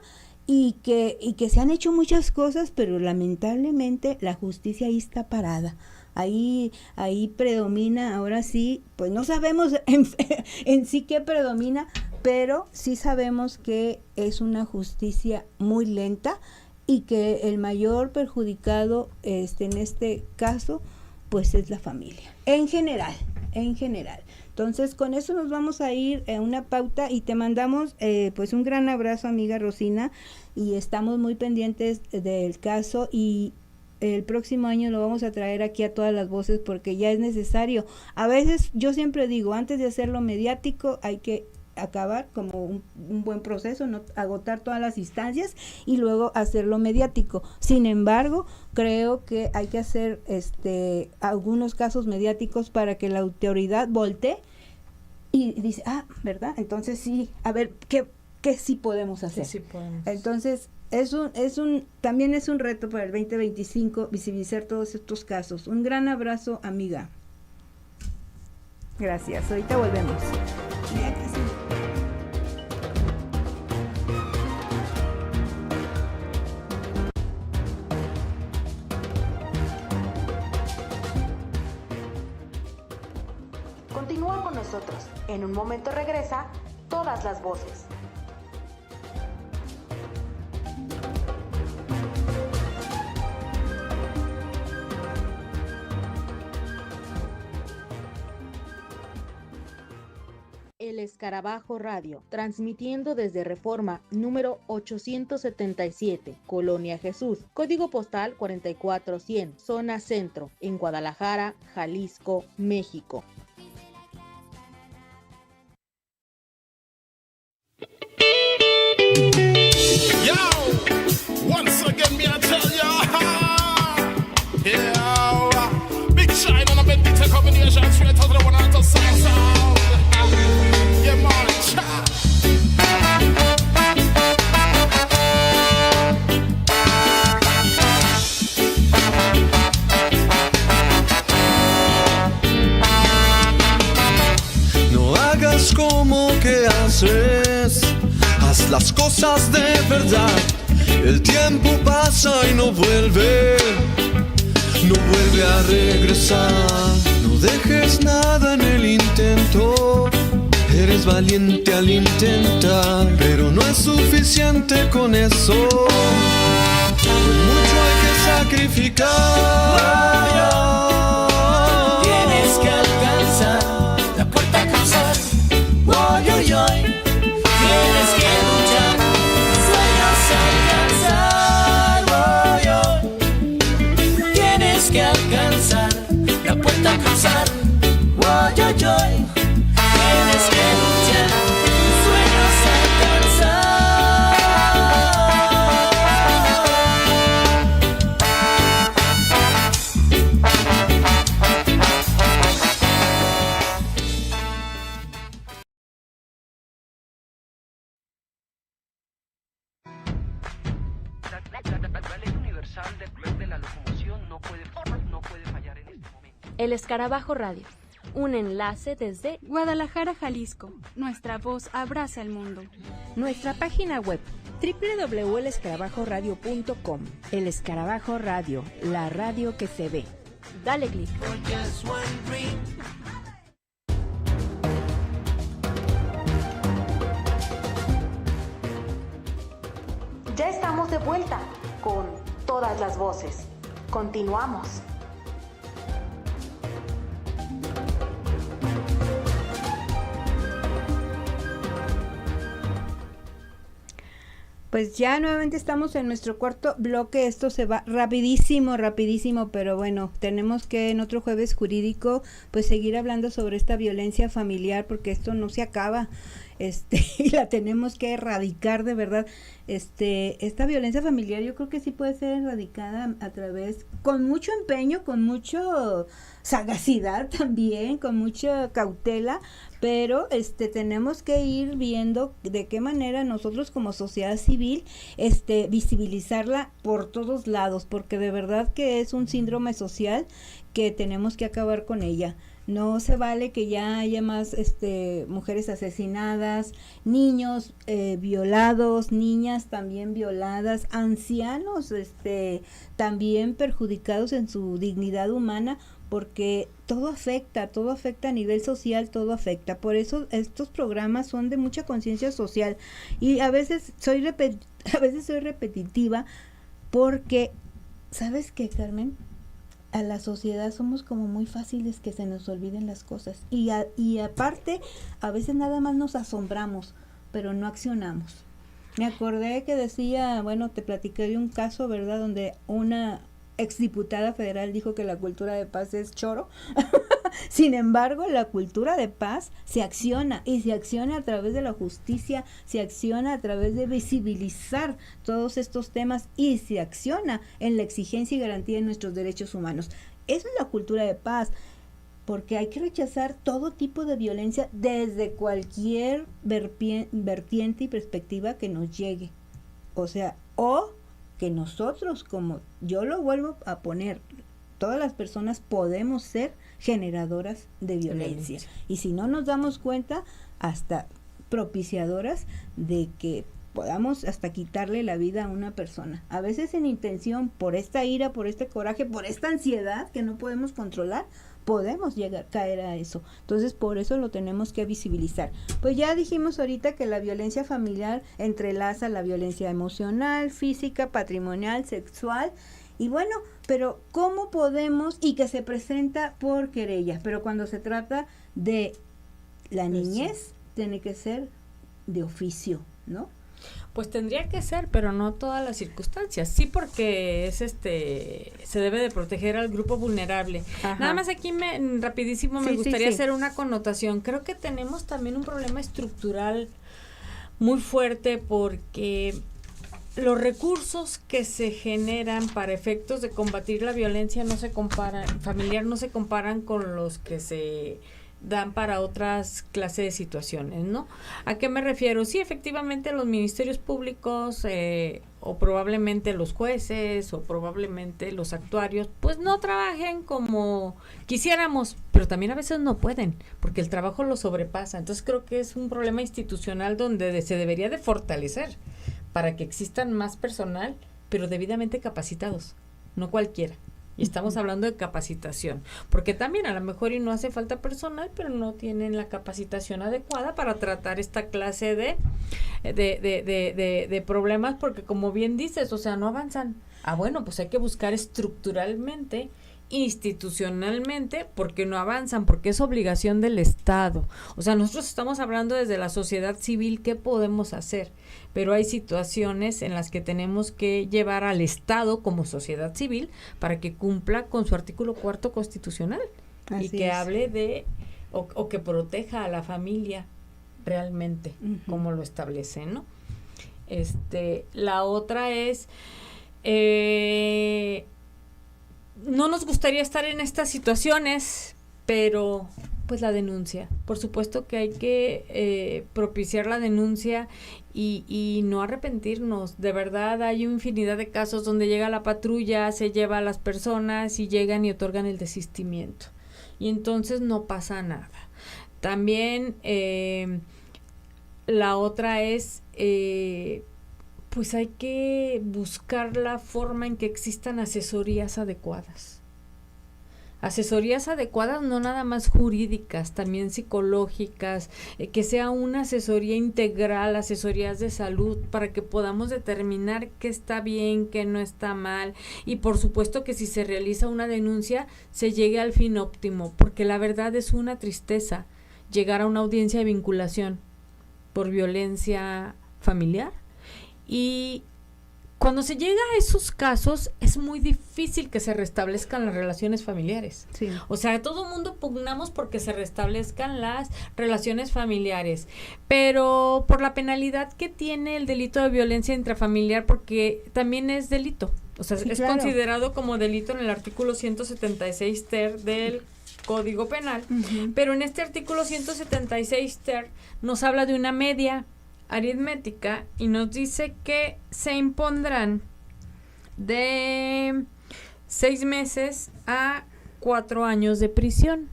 y que se han hecho muchas cosas, pero lamentablemente la justicia ahí está parada. Ahí predomina, ahora sí, pues no sabemos en sí qué predomina, pero sí sabemos que es una justicia muy lenta y que el mayor perjudicado en este caso pues es la familia, en general. Entonces con eso nos vamos a ir a una pauta y te mandamos pues un gran abrazo, amiga Rosina, y estamos muy pendientes del caso y el próximo año lo vamos a traer aquí a todas las voces porque ya es necesario. A veces yo siempre digo, antes de hacerlo mediático hay que acabar como un buen proceso, no agotar todas las instancias y luego hacerlo mediático. Sin embargo, creo que hay que hacer algunos casos mediáticos para que la autoridad voltee y dice, ¿verdad? Entonces sí, a ver, ¿qué sí podemos hacer? Sí podemos. Entonces, también es un reto para el 2025 visibilizar todos estos casos. Un gran abrazo, amiga. Gracias. Ahorita volvemos. Continúa con nosotros. En un momento regresa Todas las Voces. El Escarabajo Radio, transmitiendo desde Reforma número 877, Colonia Jesús, código postal 44100, zona centro, en Guadalajara, Jalisco, México. Yo, once again me I tell ya, yeah, big shine on a big pizza combination straight out of the one out of sound. Yeah, man, no hagas como que haces, haz las cosas de verdad. El tiempo pasa y no vuelve a regresar. éxito. Eres valiente al intentar, pero no es suficiente con eso. Mucho hay que sacrificar. Tienes que alcanzar la puerta a cruzar. Oy, oy, oy. Tienes que luchar, sueños alcanzar. Oy, oy. Tienes que alcanzar la puerta a cruzar. Oy, oy, oy. Tienes que luchar, sueños La ley universal de la locomoción no puede fallar en este momento. El Escarabajo Radio, un enlace desde Guadalajara, Jalisco. Nuestra voz abraza al mundo. Nuestra página web www.elescarabajoradio.com. El Escarabajo Radio, la radio que se ve. Dale click. Ya estamos de vuelta con todas las voces. Continuamos. Pues ya nuevamente estamos en nuestro cuarto bloque. Esto se va rapidísimo, pero bueno, tenemos que en otro jueves jurídico pues seguir hablando sobre esta violencia familiar, porque esto no se acaba. Y la tenemos que erradicar de verdad. Esta violencia familiar yo creo que sí puede ser erradicada a través, con mucho empeño, con mucho sagacidad también, con mucha cautela, pero tenemos que ir viendo de qué manera nosotros como sociedad civil visibilizarla por todos lados, porque de verdad que es un síndrome social que tenemos que acabar con ella. No se vale que ya haya más mujeres asesinadas, niños violados, niñas también violadas, ancianos también perjudicados en su dignidad humana, porque todo afecta a nivel social, todo afecta. Por eso estos programas son de mucha conciencia social, y a veces soy repetitiva, porque ¿sabes qué, Carmen? A la sociedad somos como muy fáciles que se nos olviden las cosas, y aparte a veces nada más nos asombramos, pero no accionamos. Me acordé que decía, bueno, te platiqué de un caso, ¿verdad?, donde una exdiputada federal dijo que la cultura de paz es choro. Sin embargo, la cultura de paz se acciona, y se acciona a través de la justicia, se acciona a través de visibilizar todos estos temas, y se acciona en la exigencia y garantía de nuestros derechos humanos. Eso es la cultura de paz, porque hay que rechazar todo tipo de violencia desde cualquier vertiente y perspectiva que nos llegue. O sea, o que nosotros, como yo lo vuelvo a poner, todas las personas podemos ser generadoras de violencia, y si no nos damos cuenta, hasta propiciadoras de que podamos hasta quitarle la vida a una persona, a veces en intención, por esta ira, por este coraje, por esta ansiedad que no podemos controlar, podemos caer a eso. Entonces, por eso lo tenemos que visibilizar. Pues ya dijimos ahorita que la violencia familiar entrelaza la violencia emocional, física, patrimonial, sexual, y bueno, pero ¿cómo podemos? Y que se presenta por querella, pero cuando se trata de la niñez, tiene que ser de oficio, ¿no? Pues tendría que ser, pero no todas las circunstancias. Sí, porque es se debe de proteger al grupo vulnerable. Ajá. Nada más aquí rapidísimo me gustaría hacer una connotación. Creo que tenemos también un problema estructural muy fuerte, porque los recursos que se generan para efectos de combatir la violencia familiar no se comparan con los que se dan para otras clases de situaciones, ¿no? ¿A qué me refiero? Sí, efectivamente los ministerios públicos o probablemente los jueces o probablemente los actuarios pues no trabajen como quisiéramos, pero también a veces no pueden porque el trabajo los sobrepasa. Entonces creo que es un problema institucional donde se debería de fortalecer para que existan más personal, pero debidamente capacitados, no cualquiera. Y estamos hablando de capacitación, porque también a lo mejor y no hace falta personal, pero no tienen la capacitación adecuada para tratar esta clase de problemas, porque como bien dices, o sea, no avanzan. Bueno, pues hay que buscar estructuralmente, institucionalmente, porque no avanzan, porque es obligación del Estado. O sea, nosotros estamos hablando desde la sociedad civil, ¿qué podemos hacer? Pero hay situaciones en las que tenemos que llevar al Estado como sociedad civil para que cumpla con su artículo 4º constitucional. Así y que hable de, o que proteja a la familia realmente, como lo establece, ¿no? La otra es, no nos gustaría estar en estas situaciones, pero pues la denuncia. Por supuesto que hay que propiciar la denuncia y no arrepentirnos. De verdad, hay una infinidad de casos donde llega la patrulla, se lleva a las personas y llegan y otorgan el desistimiento. Y entonces no pasa nada. También la otra es, pues hay que buscar la forma en que existan asesorías adecuadas. Asesorías adecuadas no nada más jurídicas, también psicológicas, que sea una asesoría integral, asesorías de salud, para que podamos determinar qué está bien, qué no está mal, y por supuesto que si se realiza una denuncia, se llegue al fin óptimo, porque la verdad es una tristeza llegar a una audiencia de vinculación por violencia familiar, y cuando se llega a esos casos es muy difícil que se restablezcan las relaciones familiares. Sí. O sea, todo el mundo pugnamos porque se restablezcan las relaciones familiares, pero por la penalidad que tiene el delito de violencia intrafamiliar, porque también es delito, o sea, sí, es considerado como delito en el artículo 176 ter del Código Penal, pero en este artículo 176 ter nos habla de una media aritmética y nos dice que se impondrán de 6 meses a 4 años de prisión,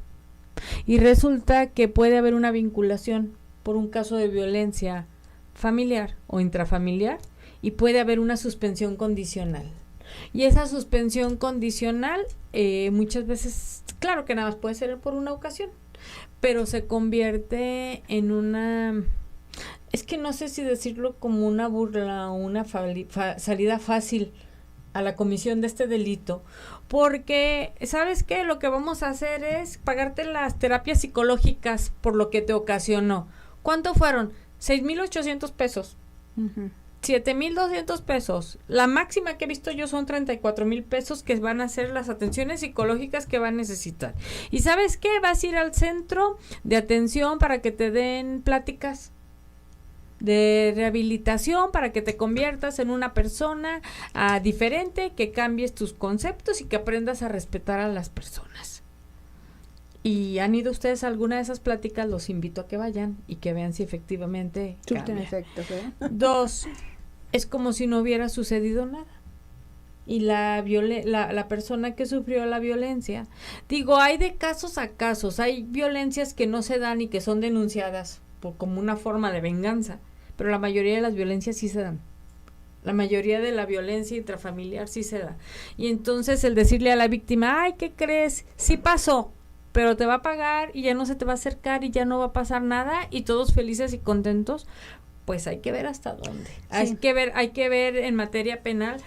y resulta que puede haber una vinculación por un caso de violencia familiar o intrafamiliar, y puede haber una suspensión condicional, y esa suspensión condicional muchas veces, claro que nada más puede ser por una ocasión, pero se convierte en una, es que no sé si decirlo como una burla o una salida fácil a la comisión de este delito, porque, ¿sabes qué? Lo que vamos a hacer es pagarte las terapias psicológicas por lo que te ocasionó. ¿Cuánto fueron? 6,800 pesos. 7,200 pesos. La máxima que he visto yo son 34,000 pesos, que van a ser las atenciones psicológicas que va a necesitar. ¿Y sabes qué? Vas a ir al centro de atención para que te den pláticas de rehabilitación, para que te conviertas en una persona diferente, que cambies tus conceptos y que aprendas a respetar a las personas. ¿Y han ido ustedes a alguna de esas pláticas? Los invito a que vayan y que vean si efectivamente cambia. Efecto, ¿eh? 2, es como si no hubiera sucedido nada. Y la persona que sufrió la violencia, digo, hay de casos a casos, hay violencias que no se dan y que son denunciadas como una forma de venganza, pero la mayoría de las violencias sí se dan. La mayoría de la violencia intrafamiliar sí se da. Y entonces el decirle a la víctima, ay, ¿qué crees? Sí pasó, pero te va a pagar y ya no se te va a acercar y ya no va a pasar nada, y todos felices y contentos, pues hay que ver hasta dónde. Sí. Hay que ver en materia penal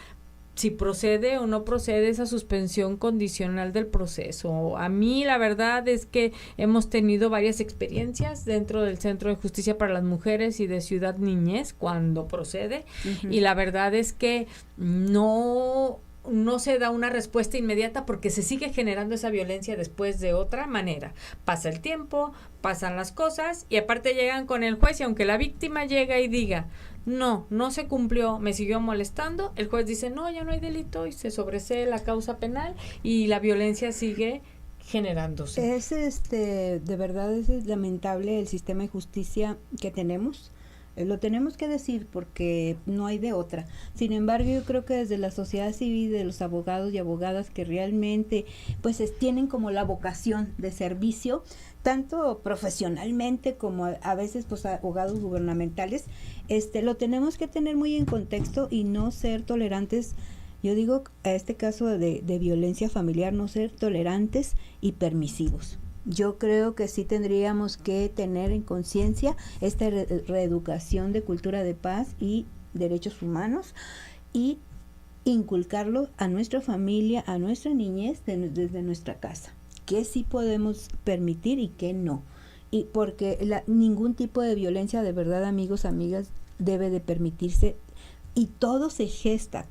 si procede o no procede esa suspensión condicional del proceso. A mí la verdad es que hemos tenido varias experiencias dentro del Centro de Justicia para las Mujeres y de Ciudad Niñez cuando procede, y la verdad es que no se da una respuesta inmediata, porque se sigue generando esa violencia después de otra manera. Pasa el tiempo, pasan las cosas, y aparte llegan con el juez, y aunque la víctima llega y diga, no se cumplió, me siguió molestando, el juez dice, no, ya no hay delito, y se sobresee la causa penal y la violencia sigue generándose. Es de verdad es lamentable el sistema de justicia que tenemos. Lo tenemos que decir porque no hay de otra. Sin embargo, yo creo que desde la sociedad civil, de los abogados y abogadas que realmente pues tienen como la vocación de servicio, tanto profesionalmente como a veces pues abogados gubernamentales, lo tenemos que tener muy en contexto y no ser tolerantes Yo digo, a este caso de violencia familiar, no ser tolerantes y permisivos. Yo creo que sí tendríamos que tener en conciencia esta reeducación de cultura de paz y derechos humanos y inculcarlo a nuestra familia, a nuestra niñez desde nuestra casa. ¿Qué sí podemos permitir y qué no? Y porque ningún tipo de violencia, de verdad, amigos, amigas, debe de permitirse, y todo se gesta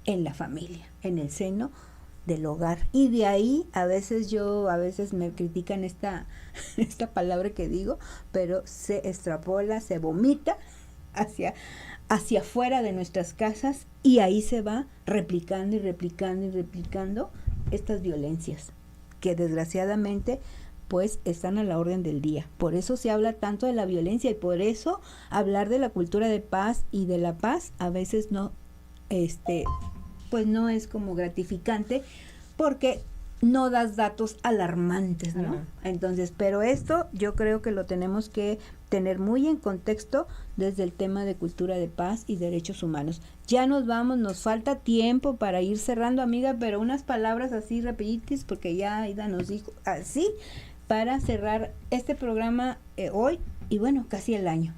en la familia, en el seno del hogar. Y de ahí a veces me critican esta palabra que digo, pero se extrapola, se vomita hacia afuera de nuestras casas, y ahí se va replicando estas violencias que desgraciadamente pues están a la orden del día. Por eso se habla tanto de la violencia, y por eso hablar de la cultura de paz y de la paz a veces no, pues no es como gratificante, porque no das datos alarmantes, ¿no? Uh-huh. Entonces, pero esto yo creo que lo tenemos que tener muy en contexto desde el tema de cultura de paz y derechos humanos. Ya nos vamos, nos falta tiempo para ir cerrando, amiga, pero unas palabras así rapiditas, porque ya Aida nos dijo así, para cerrar este programa hoy y bueno, casi el año.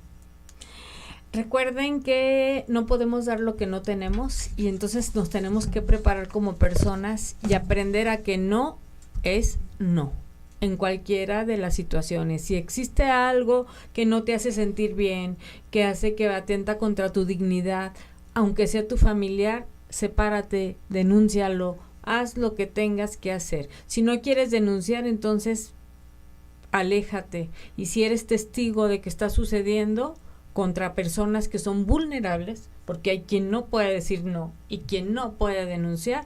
Recuerden que no podemos dar lo que no tenemos, y entonces nos tenemos que preparar como personas y aprender a que no es no en cualquiera de las situaciones. Si existe algo que no te hace sentir bien, que atenta contra tu dignidad, aunque sea tu familiar, sepárate, denúncialo, haz lo que tengas que hacer. Si no quieres denunciar, entonces aléjate. Y si eres testigo de que está sucediendo contra personas que son vulnerables, porque hay quien no puede decir no y quien no puede denunciar,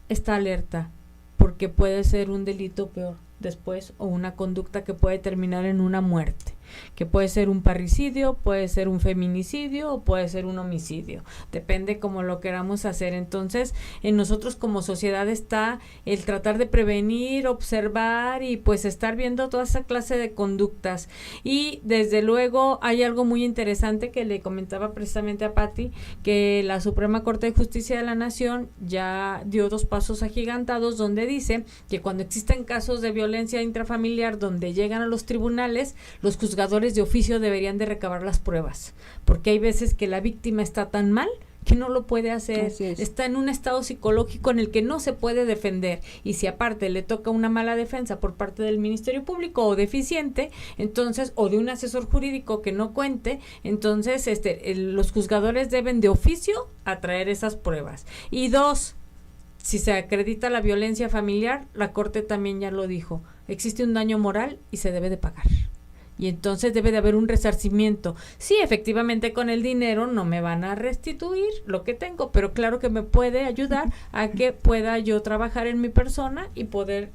está alerta, porque puede ser un delito peor después, o una conducta que puede terminar en una muerte, que puede ser un parricidio, puede ser un feminicidio o puede ser un homicidio, depende cómo lo queramos hacer. Entonces, en nosotros como sociedad está el tratar de prevenir, observar y pues estar viendo toda esa clase de conductas. Y desde luego hay algo muy interesante que le comentaba precisamente a Patti, que la Suprema Corte de Justicia de la Nación ya dio 2 pasos agigantados, donde dice que cuando existen casos de violencia intrafamiliar donde llegan a los tribunales, los juzgadores de oficio deberían de recabar las pruebas, porque hay veces que la víctima está tan mal que no lo puede hacer, está en un estado psicológico en el que no se puede defender, y si aparte le toca una mala defensa por parte del Ministerio Público o deficiente, entonces, o de un asesor jurídico que no cuente, entonces los juzgadores deben de oficio atraer esas pruebas. Y 2, si se acredita la violencia familiar, la Corte también ya lo dijo, existe un daño moral y se debe de pagar. Y entonces debe de haber un resarcimiento. Sí, efectivamente con el dinero no me van a restituir lo que tengo, pero claro que me puede ayudar a que pueda yo trabajar en mi persona y poder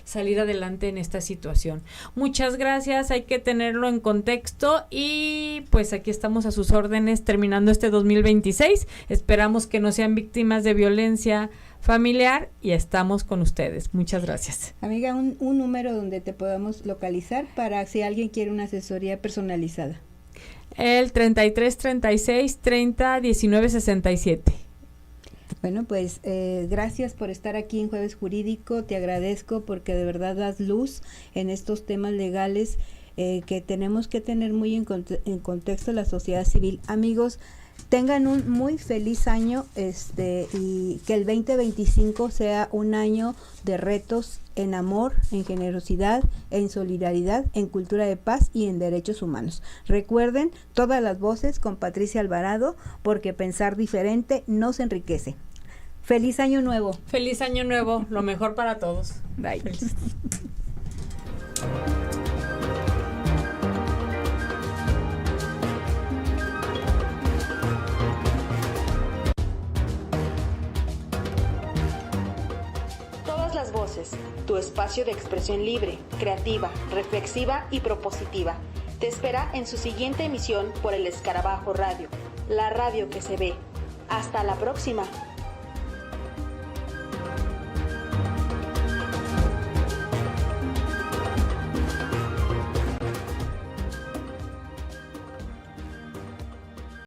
salir adelante en esta situación. Muchas gracias, hay que tenerlo en contexto, y pues aquí estamos a sus órdenes terminando este 2026. Esperamos que no sean víctimas de violencia familiar y estamos con ustedes. Muchas gracias. Amiga, un número donde te podamos localizar para si alguien quiere una asesoría personalizada. El 33 36 30 19 67. Bueno, pues gracias por estar aquí en Jueves Jurídico. Te agradezco porque de verdad das luz en estos temas legales que tenemos que tener muy en contexto la sociedad civil. Amigos, tengan un muy feliz año y que el 2025 sea un año de retos en amor, en generosidad, en solidaridad, en cultura de paz y en derechos humanos. Recuerden, todas las voces con Patricia Alvarado, porque pensar diferente nos enriquece. ¡Feliz año nuevo! ¡Feliz año nuevo! Lo mejor para todos. Bye. Las voces, tu espacio de expresión libre, creativa, reflexiva y propositiva. Te espera en su siguiente emisión por el Escarabajo Radio, la radio que se ve. Hasta la próxima.